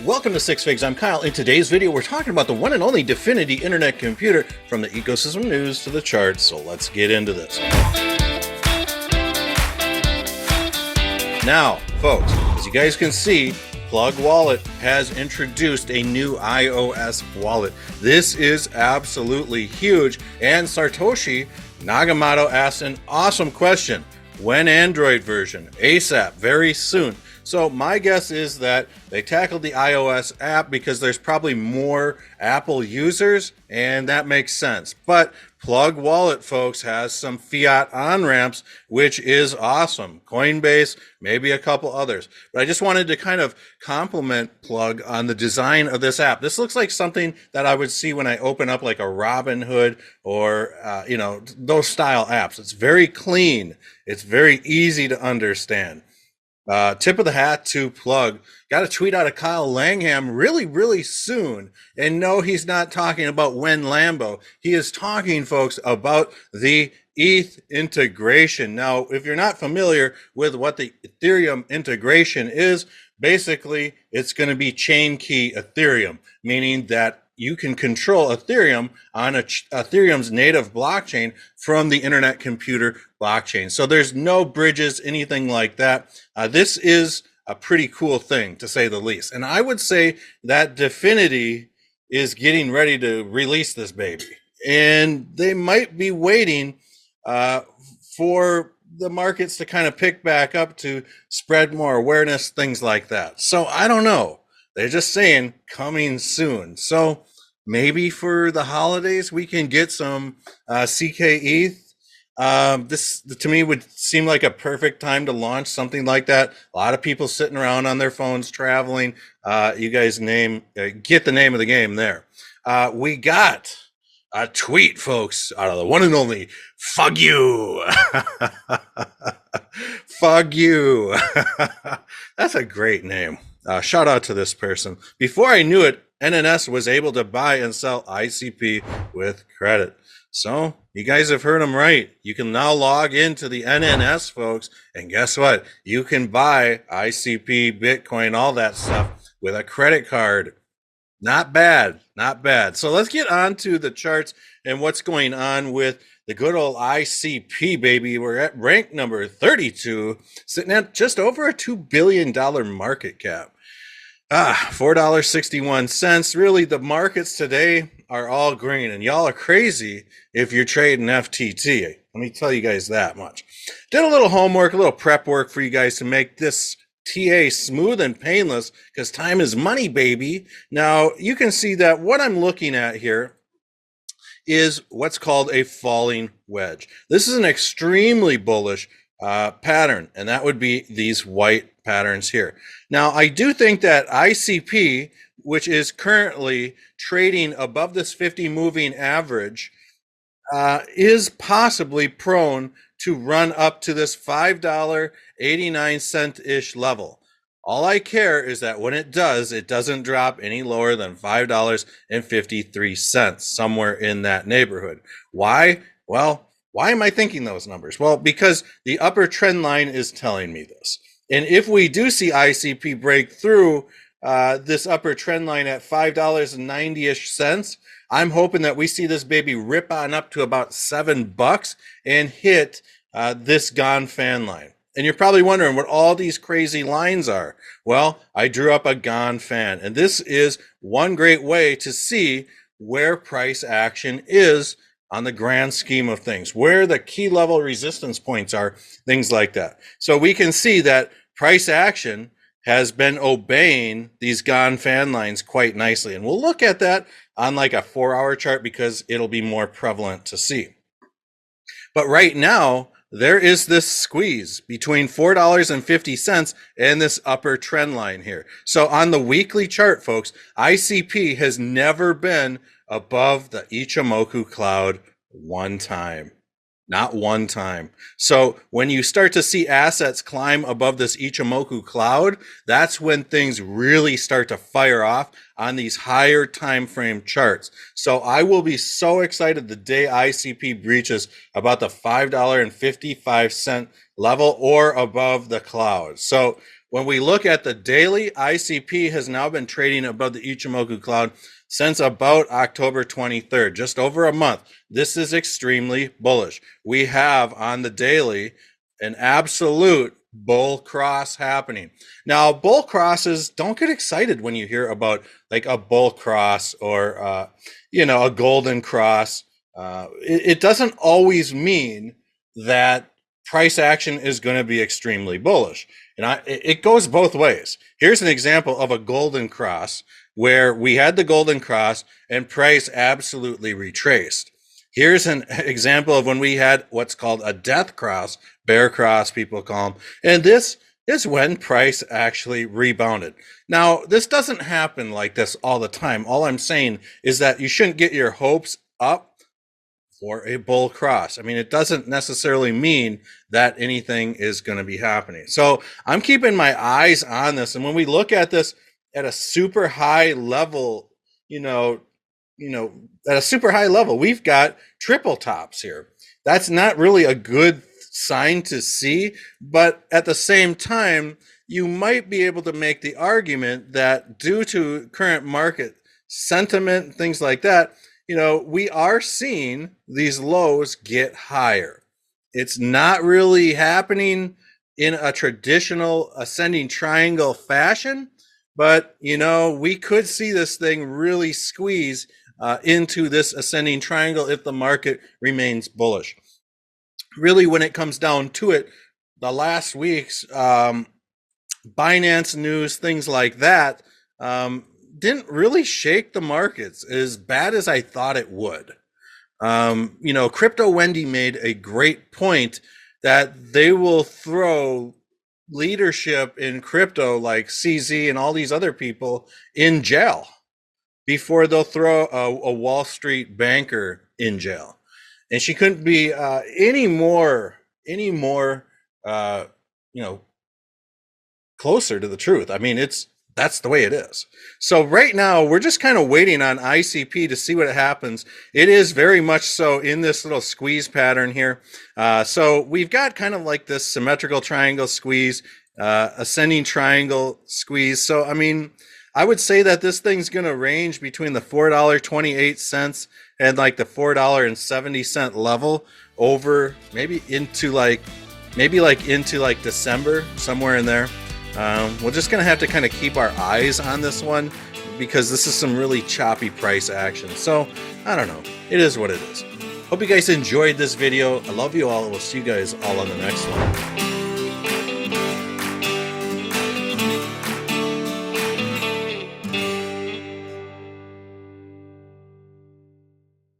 Welcome to Six Figs. I'm Kyle. In today's video, we're talking about the one and only DFINITY Internet Computer, from the ecosystem news to the charts. So let's get into this. Now, folks, as you guys can see, Plug Wallet has introduced a new iOS wallet. This is absolutely huge. And Satoshi Nakamoto asked an awesome question. When Android version? ASAP, very soon. So my guess is that they tackled the iOS app because there's probably more Apple users, and that makes sense. But Plug Wallet, folks, has some fiat on-ramps, which is awesome. Coinbase, maybe a couple others. But I just wanted to kind of compliment Plug on the design of this app. This looks like something that I would see when I open up like a Robinhood or, those style apps. It's very clean. It's very easy to understand. Tip of the hat to Plug. Got a tweet out of Kyle Langham really soon. And no, he's not talking about when Lambo. He is talking, folks, about the ETH integration. Now, if you're not familiar with what the Ethereum integration is, basically it's going to be chain key Ethereum, meaning that you can control Ethereum on Ethereum's native blockchain from the Internet Computer blockchain. So there's no bridges, anything like that. This is a pretty cool thing, to say the least. And I would say that DFINITY is getting ready to release this baby. And they might be waiting for the markets to kind of pick back up to spread more awareness, things like that. So I don't know. They're just saying coming soon. So maybe for the holidays, we can get some ckETH. This, to me, would seem like a perfect time to launch something like that. A lot of people sitting around on their phones, traveling. You guys get the name of the game there. We got a tweet, folks, out of the one and only Fug You. Fug You. That's a great name. Shout out to this person. Before I knew it, NNS was able to buy and sell ICP with credit. So you guys have heard them right. You can now log into the NNS, folks, and guess what? You can buy ICP, Bitcoin, all that stuff with a credit card. Not bad, not bad. So let's get on to the charts and what's going on with the good old ICP, baby. We're at rank number 32, sitting at just over a $2 billion market cap. $4.61. Really, the markets today are all green, and y'all are crazy if you're trading FTT. Let me tell you guys that much. Did a little homework, a little prep work for you guys to make this TA smooth and painless, because time is money, baby. Now, you can see that what I'm looking at here is what's called a falling wedge. This is an extremely bullish pattern, and that would be these white patterns here. Now, I do think that ICP, which is currently trading above this 50 moving average, is possibly prone to run up to this $5.89-ish level. All I care is that when it does, it doesn't drop any lower than $5.53, somewhere in that neighborhood. Why? Well, why am I thinking those numbers? Well, because the upper trend line is telling me this. And if we do see ICP break through this upper trend line at $5.90-ish, I'm hoping that we see this baby rip on up to about $7 and hit this gone fan line. And you're probably wondering what all these crazy lines are. Well, I drew up a gone fan, and this is one great way to see where price action is on the grand scheme of things, where the key level resistance points are, things like that. So we can see that price action has been obeying these gone fan lines quite nicely. And we'll look at that on like a 4-hour chart because it'll be more prevalent to see. But right now, there is this squeeze between $4.50 and this upper trend line here. So on the weekly chart, folks, ICP has never been above the Ichimoku cloud one time. Not one time. So when you start to see assets climb above this Ichimoku cloud, that's when things really start to fire off on these higher time frame charts. So I will be so excited the day ICP breaches about the $5.55 level or above the cloud. So When we look at the daily, ICP has now been trading above the Ichimoku cloud since about October 23rd, just over a month. This is extremely bullish. We have on the daily an absolute bull cross happening. Now, bull crosses, don't get excited when you hear about like a bull cross or, a golden cross. It doesn't always mean that price action is going to be extremely bullish. And it goes both ways. Here's an example of a golden cross where we had the golden cross and price absolutely retraced. Here's an example of when we had what's called a death cross, bear cross, people call them. And this is when price actually rebounded. Now, this doesn't happen like this all the time. All I'm saying is that you shouldn't get your hopes up for a bull cross. I mean, it doesn't necessarily mean that anything is going to be happening. So I'm keeping my eyes on this. And when we look at this at a super high level, at a super high level, we've got triple tops here. That's not really a good sign to see, but at the same time, you might be able to make the argument that due to current market sentiment, things like that, we are seeing these lows get higher. It's not really happening in a traditional ascending triangle fashion, but we could see this thing really squeeze into this ascending triangle if the market remains bullish. Really, when it comes down to it, the last week's Binance news, things like that, didn't really shake the markets as bad as I thought it would. Crypto Wendy made a great point that they will throw leadership in crypto like CZ and all these other people in jail before they'll throw a Wall Street banker in jail. And she couldn't be any more closer to the truth. I mean, that's the way it is. So right now we're just kind of waiting on ICP to see what happens. It is very much so in this little squeeze pattern here. So we've got kind of like this symmetrical triangle squeeze, ascending triangle squeeze. So, I mean, I would say that this thing's going to range between the $4.28 and like the $4.70 level over maybe into like December, somewhere in there. We're just going to have to kind of keep our eyes on this one because this is some really choppy price action. So I don't know. It is what it is. Hope you guys enjoyed this video. I love you all. We'll see you guys all on the next one.